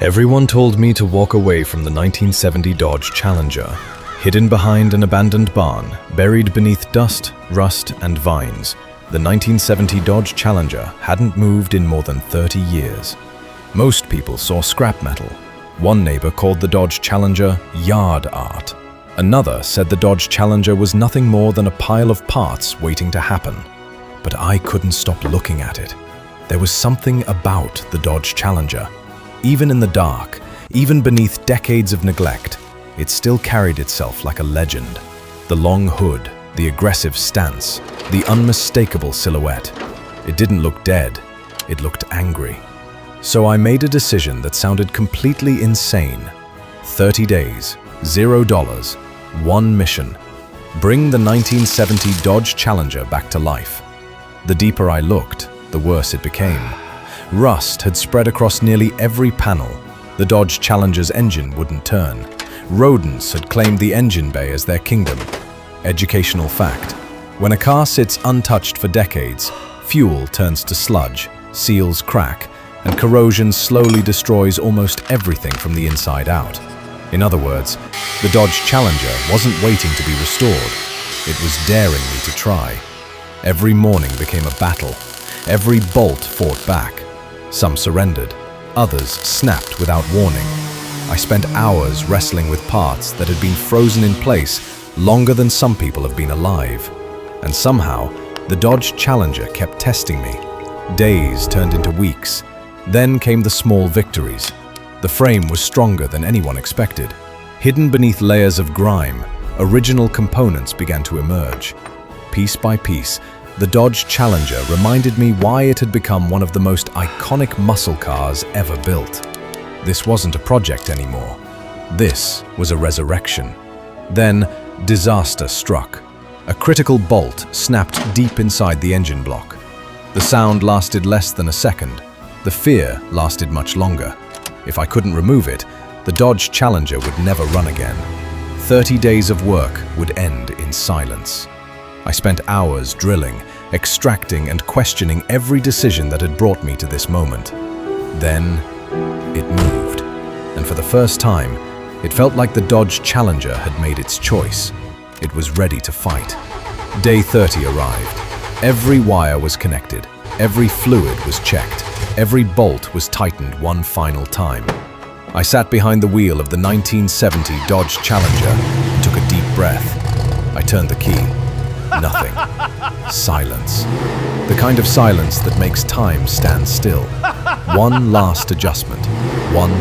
Everyone told me to walk away from the 1970 Dodge Challenger, hidden behind an abandoned barn, buried beneath dust, rust, and vines. The 1970 Dodge Challenger hadn't moved in more than 30 years. Most people saw scrap metal. One neighbor called the Dodge Challenger yard art. Another said the Dodge Challenger was nothing more than a pile of parts waiting to happen. But I couldn't stop looking at it. There was something about the Dodge Challenger. Even in the dark, even beneath decades of neglect, it still carried itself like a legend. The long hood, the aggressive stance, the unmistakable silhouette. It didn't look dead, it looked angry. So I made a decision that sounded completely insane. 30 days, $0, one mission. Bring the 1970 Dodge Challenger back to life. The deeper I looked, the worse it became. Rust had spread across nearly every panel. The Dodge Challenger's engine wouldn't turn. Rodents had claimed the engine bay as their kingdom. Educational fact: when a car sits untouched for decades, fuel turns to sludge, seals crack, and corrosion slowly destroys almost everything from the inside out. In other words, the Dodge Challenger wasn't waiting to be restored. It was daring me to try. Every morning became a battle. Every bolt fought back. Some surrendered, others snapped without warning. I spent hours wrestling with parts that had been frozen in place longer than some people have been alive. And somehow, the Dodge Challenger kept testing me. Days turned into weeks. Then came the small victories. The frame was stronger than anyone expected. Hidden beneath layers of grime, original components began to emerge. Piece by piece, the Dodge Challenger reminded me why it had become one of the most iconic muscle cars ever built. This wasn't a project anymore. This was a resurrection. Then, disaster struck. A critical bolt snapped deep inside the engine block. The sound lasted less than a second. The fear lasted much longer. If I couldn't remove it, the Dodge Challenger would never run again. 30 days of work would end in silence. I spent hours drilling, extracting, and questioning every decision that had brought me to this moment. Then, it moved. And for the first time, it felt like the Dodge Challenger had made its choice. It was ready to fight. Day 30 arrived. Every wire was connected. Every fluid was checked. Every bolt was tightened one final time. I sat behind the wheel of the 1970 Dodge Challenger and took a deep breath. I turned the key. Nothing. Silence. The kind of silence that makes time stand still. One last adjustment. One